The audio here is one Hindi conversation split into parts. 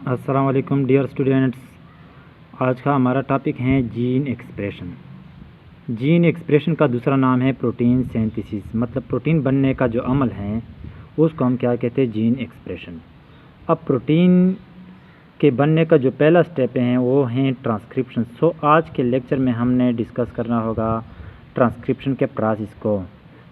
अस्सलाम वालेकुम डियर स्टूडेंट्स। आज का हमारा टॉपिक है जीन एक्सप्रेशन। जीन एक्सप्रेशन का दूसरा नाम है प्रोटीन सिंथेसिस, मतलब प्रोटीन बनने का जो अमल है उसको हम क्या कहते हैं, जीन एक्सप्रेशन। अब प्रोटीन के बनने का जो पहला स्टेप है वो है ट्रांसक्रिप्शन। सो आज के लेक्चर में हमने डिस्कस करना होगा ट्रांसक्रिप्शन के प्रोसेस को,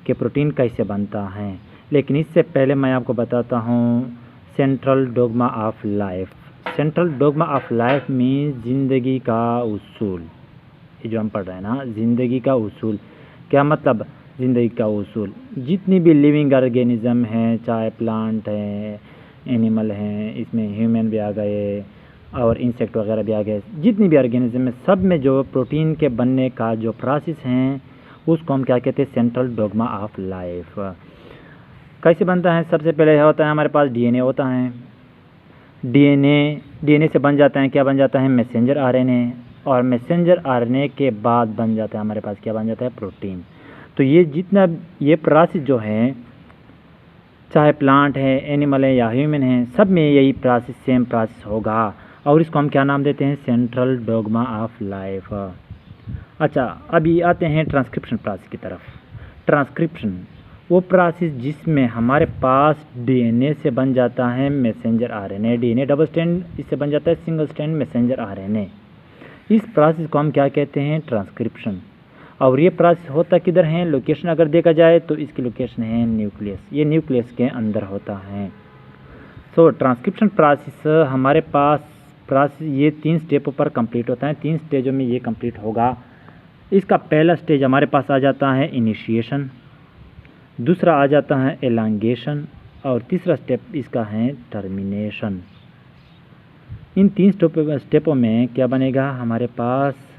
कि प्रोटीन कैसे बनता है। लेकिन इससे पहले मैं आपको बताता हूँ central dogma of life. Central dogma of life means ज़िंदगी का उसूल। ये जो हम पढ़ रहे हैं ना, ज़िंदगी का उसूल, क्या मतलब ज़िंदगी का उसूल? जितनी भी लिविंग ऑर्गेनिज़म हैं, चाहे प्लांट हैं, एनिमल हैं, इसमें ह्यूमन भी आ गए और इंसेक्ट वगैरह भी आ गए, जितनी भी ऑर्गेनिज़म है सब में जो प्रोटीन के बनने का जो प्रोसेस हैं उसको हम क्या कहते हैं, सेंट्रल डोग्मा ऑफ लाइफ। कैसे बनता है? सबसे पहले होता है हमारे पास डीएनए होता है। डीएनए से बन जाता है, क्या बन जाता है, मैसेंजर आरएनए, और मैसेंजर आरएनए के बाद बन जाता है हमारे पास, क्या बन जाता है, प्रोटीन। तो ये जितना ये प्रोसेस जो है, चाहे प्लांट है, एनिमल है या ह्यूमन है, सब में यही प्रोसेस, सेम प्रोसेस होगा, और इसको हम क्या नाम देते हैं, सेंट्रल डोग्मा ऑफ लाइफ। अच्छा, अभी आते हैं ट्रांसक्रिप्शन प्रोसेस की तरफ। ट्रांसक्रिप्शन वो प्रोसेस जिसमें हमारे पास डीएनए से बन जाता है messenger RNA. DNA double strand, इससे बन जाता है सिंगल स्ट्रैंड मैसेंजर आरएनए। इस प्रोसेस को हम क्या कहते हैं, ट्रांसक्रिप्शन। और ये प्रोसेस होता किधर है? लोकेशन अगर देखा जाए तो इसकी लोकेशन है न्यूक्लियस। ये न्यूक्लियस के अंदर होता है। सो ट्रांसक्रिप्शन प्रोसेस हमारे पास प्रोसेस ये 3 स्टेपों पर कंप्लीट होता है। 3 स्टेजों में ये कंप्लीट होगा। इसका पहला स्टेज हमारे पास आ जाता है इनिशिएशन, दूसरा आ जाता है एलांगेशन, और तीसरा स्टेप इसका है टर्मिनेशन। इन 3 स्टेपों में क्या बनेगा, हमारे पास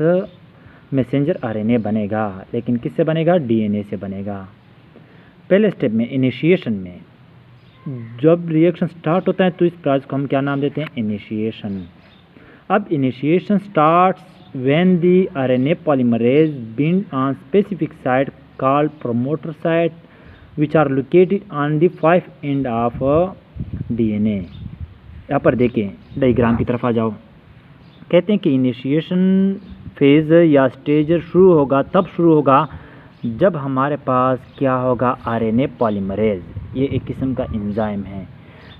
मैसेंजर आरएनए बनेगा। लेकिन किससे बनेगा? डीएनए से बनेगा। पहले स्टेप में इनिशिएशन में जब रिएक्शन स्टार्ट होता है तो इस प्रोसेस को हम क्या नाम देते हैं, इनिशिएशन। अब initiation starts when the RNA polymerase bind on specific site called promoter site which are located on the 5 end of DNA। यहाँ पर देखें, डायग्राम की तरफ आ जाओ। कहते हैं कि इनिशिएशन फेज़ या स्टेज शुरू होगा, तब शुरू होगा जब हमारे पास क्या होगा, आरएनए पॉलीमरेज। ये एक किस्म का एंजाइम है।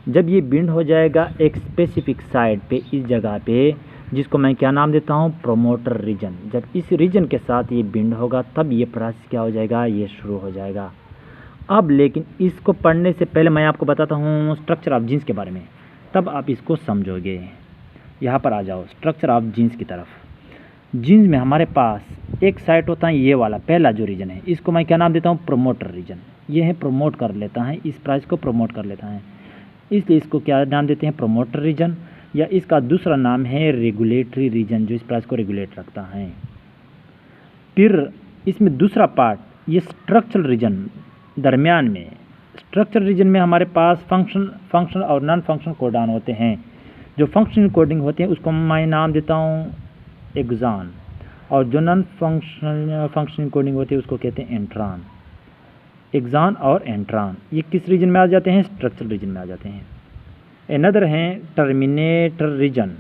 जब ये बिंड हो जाएगा एक स्पेसिफिक साइट पे, इस जगह पे, जिसको मैं क्या नाम देता हूँ, प्रोमोटर रीजन। जब इस रीजन के साथ ये बिंड होगा तब ये प्रोसेस क्या हो जाएगा, ये शुरू हो जाएगा। अब लेकिन इसको पढ़ने से पहले मैं आपको बताता हूँ स्ट्रक्चर ऑफ जीन्स के बारे में, तब आप इसको समझोगे। यहाँ पर आ जाओ स्ट्रक्चर ऑफ जीन्स की तरफ। जीन्स में हमारे पास एक साइट होता है, ये वाला पहला जो रीजन है, इसको मैं क्या नाम देता हूँ, प्रोमोटर रीजन। ये है प्रमोट कर लेता है, इस प्रोसेस को प्रमोट कर लेता है, इसलिए इसको क्या नाम देते हैं, प्रोमोटर रीजन। या इसका दूसरा नाम है रेगुलेटरी रीजन, जो इस प्रोसेस को रेगुलेट रखता है। फिर इसमें दूसरा पार्ट, ये स्ट्रक्चरल रीजन दरमियान में। स्ट्रक्चर रीजन में हमारे पास फंक्शन और नॉन फंक्शन कोडान होते हैं। जो फंक्शनल कोडिंग होते हैं उसको मैं नाम देता हूँ एक्सॉन, और जो नॉन फंक्शनल कोडिंग होती है उसको कहते हैं एंट्रॉन। एक्सॉन और एंट्रॉन ये किस रीजन में आ जाते हैं, स्ट्रक्चरल रीजन में आ जाते हैं। अनदर है टर्मिनेटर रीजन।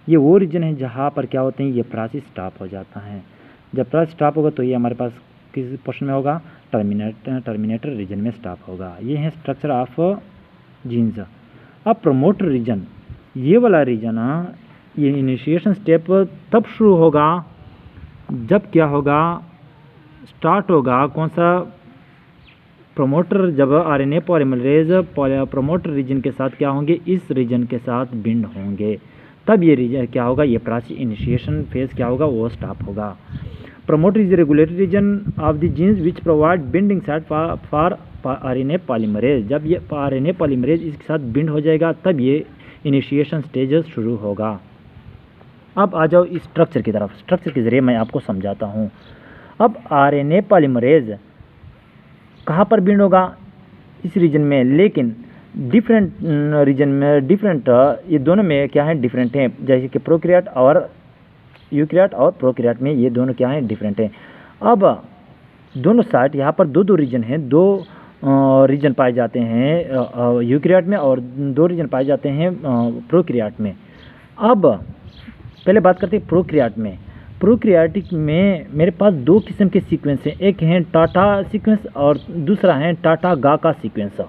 ये वो रीजन है जहाँ पर क्या होते हैं, ये प्रोसेस स्टॉप हो जाता है। जब प्रोसेस स्टॉप होगा तो ये हमारे पास किस पोर्शन में होगा, टर्मिनेटर रीजन में स्टॉप होगा। ये है स्ट्रक्चर ऑफ जीन्स। अब प्रोमोटर रीजन, ये वाला रीजन, ये इनिशिएशन स्टेप तब शुरू होगा जब क्या होगा, स्टार्ट होगा कौन सा, प्रोमोटर। जब आरएनए पॉलीमरेज प्रोमोटर रीजन के साथ क्या होंगे, इस रीजन के साथ बिंड होंगे, तब ये रीजन क्या होगा, ये प्रोसेस इनिशिएशन फेज क्या होगा, वो स्टॉप होगा। Promoter is the regulatory region of the genes which provide binding site for RNA polymerase। जब ये RNA polymerase इसके साथ बिंड हो जाएगा तब ये इनिशिएशन स्टेजेस शुरू होगा। अब आ जाओ इस स्ट्रक्चर की तरफ। स्ट्रक्चर के ज़रिए मैं आपको समझाता हूँ। अब RNA polymerase कहाँ पर बिंड होगा, इस रीजन में, लेकिन डिफरेंट रीजन में, डिफरेंट, ये दोनों में क्या है, डिफरेंट हैं। जैसे कि प्रोकैरियोट और यूकैरियोट और प्रोकैरियोट में ये दोनों क्या हैं, डिफरेंट हैं। अब दोनों साइड यहाँ पर दो रीजन हैं, रीजन पाए जाते हैं यूकैरियोट में और 2 रीजन पाए जाते हैं प्रोकैरियोट में। अब पहले बात करते हैं प्रोकैरियोट में। प्रोकैरियोटिक में मेरे पास 2 किस्म के सीक्वेंस हैं, एक है टाटा सीक्वेंस और दूसरा है टाटा गाका सीक्वेंस।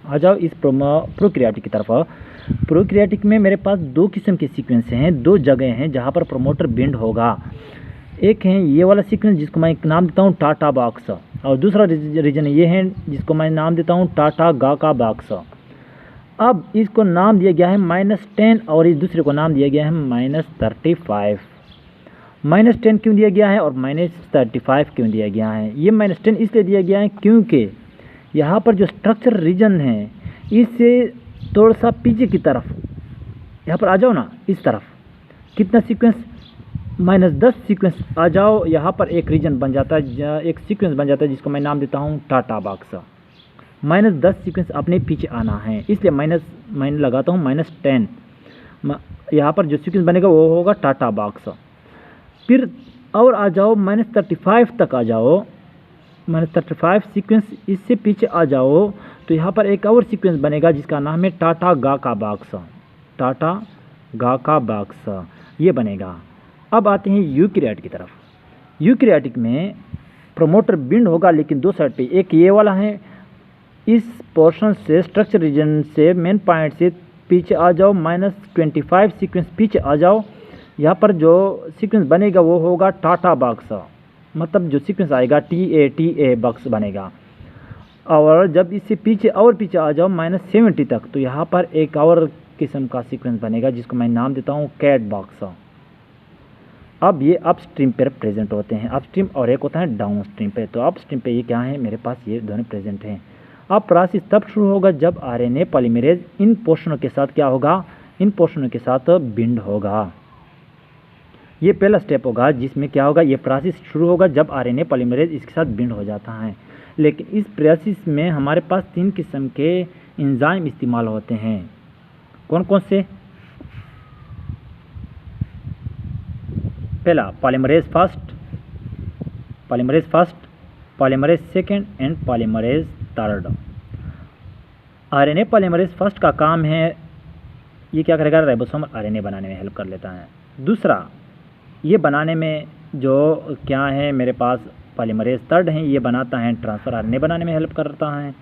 आ जाओ इस प्रोकैरियोटिक की तरफ। प्रोकैरियोटिक में मेरे पास 2 किस्म के सीक्वेंस हैं, 2 जगह हैं जहाँ पर प्रमोटर बिंड होगा। एक है ये वाला सीक्वेंस जिसको मैं नाम देता हूँ टाटा बॉक्स, और दूसरा रीजन ये है जिसको मैं नाम देता हूँ टाटा गाका बॉक्स। अब इसको नाम दिया गया है -10 और इस दूसरे को नाम दिया गया है -35। -10 क्यों दिया गया है और -35 क्यों दिया गया है? ये -10 इसलिए दिया गया है क्योंकि यहाँ पर जो स्ट्रक्चर रीजन है इससे थोड़ा सा पीछे की तरफ, यहाँ पर आ जाओ ना, इस तरफ कितना सीक्वेंस -10 सीक्वेंस आ जाओ, यहाँ पर एक रीजन बन जाता है, एक सीक्वेंस बन जाता है जिसको मैं नाम देता हूँ टाटा बॉक्स। -10 सीक्वेंस अपने पीछे आना है, इसलिए मैंने लगाता हूँ -10। यहाँ पर जो सीक्वेंस बनेगा वो होगा टाटा बॉक्स। फिर और आ जाओ -35 तक आ जाओ, -35 सीक्वेंस इससे पीछे आ जाओ तो यहाँ पर एक और सीक्वेंस बनेगा जिसका नाम है टाटा गाका बॉक्स। टाटा गाका बॉक्स ये बनेगा। अब आते हैं यूकैरियोट की तरफ। यूकैरियोटिक में प्रमोटर बिंड होगा लेकिन 2 साइड पे, एक ये वाला है, इस पोर्शन से स्ट्रक्चर रीजन से मेन पॉइंट से पीछे आ जाओ, -25 सीक्वेंस पीछे आ जाओ, यहाँ पर जो सीक्वेंस बनेगा वो होगा टाटा बॉक्स, मतलब जो सीक्वेंस आएगा TA बॉक्स बनेगा। और जब इससे पीछे और पीछे आ जाओ -70 तक तो यहाँ पर एक और किस्म का सीक्वेंस बनेगा जिसको मैं नाम देता हूँ कैट बॉक्स। अब ये अपस्ट्रीम पर प्रेजेंट होते हैं, अपस्ट्रीम, और एक होता है डाउनस्ट्रीम पे। तो अपस्ट्रीम पे ये क्या है, मेरे पास ये दोनों प्रेजेंट हैं। अब प्रोसेस तब शुरू होगा जब RNA पॉलीमरेज इन पोर्शनों के साथ क्या होगा, इन पोर्शनों के साथ बिंड होगा। ये पहला स्टेप होगा जिसमें क्या होगा, ये प्रोसेस शुरू होगा जब RNA पॉलीमरेज इसके साथ बिंड हो जाता है। लेकिन इस प्रोसेस में हमारे पास 3 किस्म के एंजाइम इस्तेमाल होते हैं। कौन कौन से? पहला polymerase first, polymerase second and polymerase third. RNA polymerase first का काम है, ये क्या करेगा, राइबोसोमल RNA बनाने में हेल्प कर लेता है। दूसरा, ये बनाने में जो क्या है मेरे पास पॉलीमरेज थर्ड है, ये बनाता है ट्रांसफ़र RNA बनाने में हेल्प करता है।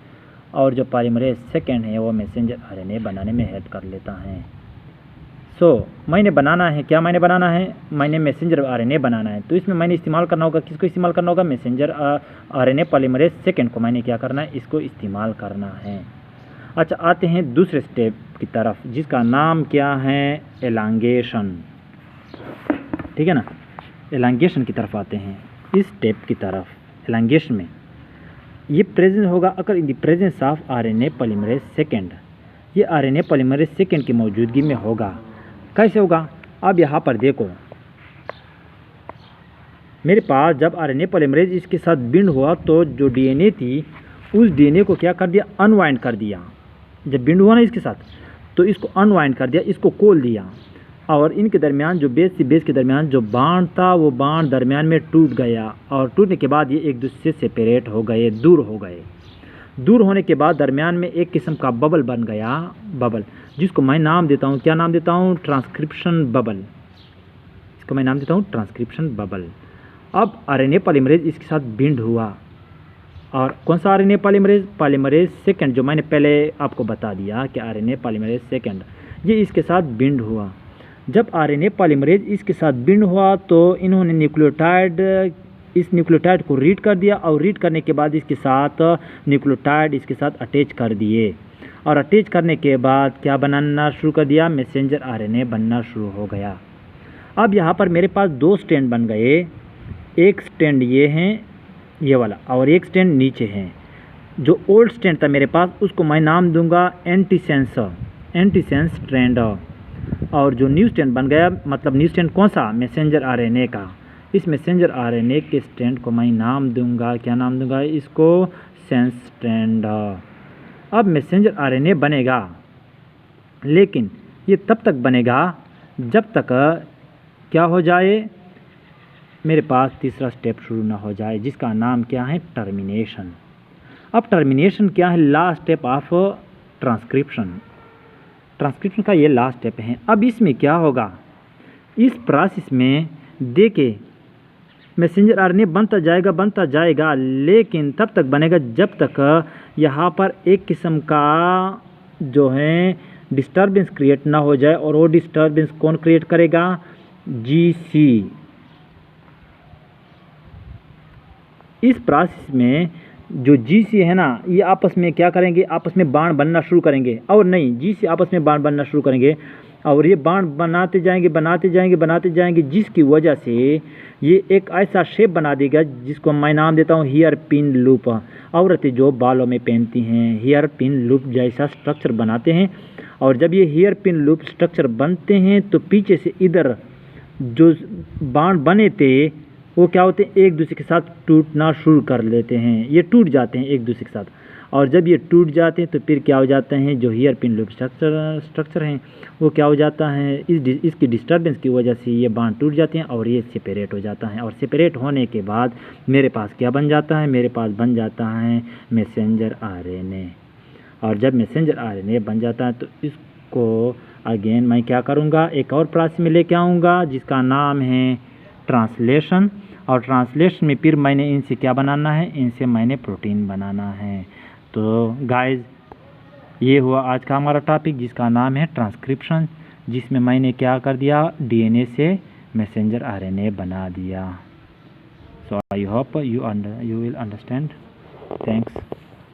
और जो पॉलीमरेज सेकेंड है वो मैसेंजर RNA बनाने में हेल्प कर लेता है। मैंने बनाना है, क्या मैंने बनाना है, मैंने मैसेंजर RNA बनाना है। तो इसमें मैंने इस्तेमाल करना होगा, किसको इस्तेमाल करना होगा, मैसेंजर RNA पॉलीमरेज सेकेंड को मैंने क्या करना है, इसको इस्तेमाल करना है। अच्छा, आते हैं दूसरे स्टेप की तरफ जिसका नाम क्या है, एलांगेशन। ठीक है ना, एलांगेशन की तरफ आते हैं। इस स्टेप की तरफ एलांगेशन में ये प्रेजेंट होगा अगर in the presence of RNA polymerase second. ये RNA पॉलीमरेज सेकेंड की मौजूदगी में होगा। कैसे होगा, अब यहाँ पर देखो, मेरे पास जब RNA पॉलीमरेज इसके साथ बिंड हुआ तो जो DNA थी उस DNA को क्या कर दिया, अनवाइंड कर दिया। जब बिंड हुआ ना इसके साथ तो इसको अनवाइंड कर दिया, इसको खोल दिया, और इनके दरमियान जो बेस से बेस के दरमियान जो बांड था वो बांड दरमियान में टूट गया, और टूटने के बाद ये एक दूसरे से सेपरेट हो गए, दूर हो गए। दूर होने के बाद दरमियान में एक किस्म का बबल बन गया, बबल, जिसको मैं नाम देता हूँ, क्या नाम देता हूँ, ट्रांसक्रिप्शन बबल। इसको मैं नाम देता हूँ ट्रांसक्रिप्शन बबल। अब RNA पॉलीमरेज इसके साथ बिंड हुआ, और कौन सा RNA पॉलीमरेज, पॉलीमरेज सेकेंड, जो मैंने पहले आपको बता दिया कि RNA पॉलीमरेज सेकेंड, ये इसके साथ बिंड हुआ। जब RNA पॉलीमरेज इसके साथ बिंड हुआ तो इन्होंने न्यूक्लियोटाइड, इस न्यूक्लियोटाइड को रीड कर दिया, और रीड करने के बाद इसके साथ न्यूक्लियोटाइड इसके साथ अटैच कर दिए, और अटैच करने के बाद क्या बनाना शुरू कर दिया, मैसेंजर RNA बनना शुरू हो गया। अब यहाँ पर मेरे पास 2 स्टैंड बन गए, एक स्टैंड ये हैं, ये वाला, और एक स्टैंड नीचे हैं। जो ओल्ड स्टैंड था मेरे पास उसको मैं नाम दूंगा एंटीसेंस स्ट्रैंड, और जो न्यू स्टैंड बन गया, मतलब न्यू स्टैंड कौन सा, मैसेंजर RNA का, इस मैसेंजर RNA के स्टैंड को मैं नाम दूंगा, क्या नाम दूंगा इसको, सेंस स्टैंड। अब मैसेंजर RNA बनेगा, लेकिन ये तब तक बनेगा जब तक क्या हो जाए, मेरे पास तीसरा स्टेप शुरू ना हो जाए, जिसका नाम क्या है, टर्मिनेशन। अब टर्मिनेशन क्या है? Last step of transcription. Transcription का ये लास्ट स्टेप है। अब इसमें क्या होगा? इस प्रोसेस में देखिए मैसेंजर आरएनए बनता जाएगा, लेकिन तब तक बनेगा जब तक यहाँ पर एक किस्म का जो है डिस्टर्बेंस क्रिएट ना हो जाए। और वो डिस्टर्बेंस कौन क्रिएट करेगा? जीसी। इस प्रोसेस में जो जीसी है ना, ये आपस में क्या करेंगे? आपस में बाण बनना शुरू करेंगे। और नहीं, जीसी आपस में बाण बनना शुरू करेंगे और ये बाण बनाते जाएंगे, जिसकी वजह से ये एक ऐसा शेप बना देगा जिसको मैं नाम देता हूँ हेयर पिन लूप। औरतें जो बालों में पहनती हैं हेयर पिन लूप जैसा स्ट्रक्चर बनाते हैं। और जब ये हेयर पिन लूप स्ट्रक्चर बनते हैं तो पीछे से इधर जो बाण बने थे वो क्या होते हैं? एक दूसरे के साथ टूटना शुरू कर लेते हैं। ये टूट जाते हैं एक दूसरे के साथ। और जब ये टूट जाते हैं तो फिर क्या हो जाते हैं? जो हेयर पिन लूप स्ट्रक्चर हैं वो क्या हो जाता है? इसकी डिस्टर्बेंस की वजह से ये बांध टूट जाते हैं और ये सेपरेट हो जाता है। और सेपरेट होने के बाद मेरे पास क्या बन जाता है? मेरे पास बन जाता है मैसेंजर आरएनए। और जब मैसेंजर आरएनए बन जाता है तो इसको अगेन मैं क्या करूँगा? एक और प्रोसेस में लेके आऊँगा जिसका नाम है ट्रांसलेशन। और ट्रांसलेशन में फिर मैंने इनसे क्या बनाना है? इनसे मैंने प्रोटीन बनाना है। तो गाइस ये हुआ आज का हमारा टॉपिक जिसका नाम है ट्रांसक्रिप्शन, जिसमें मैंने क्या कर दिया? डीएनए से मैसेंजर आरएनए बना दिया। So I hope you will understand. Thanks.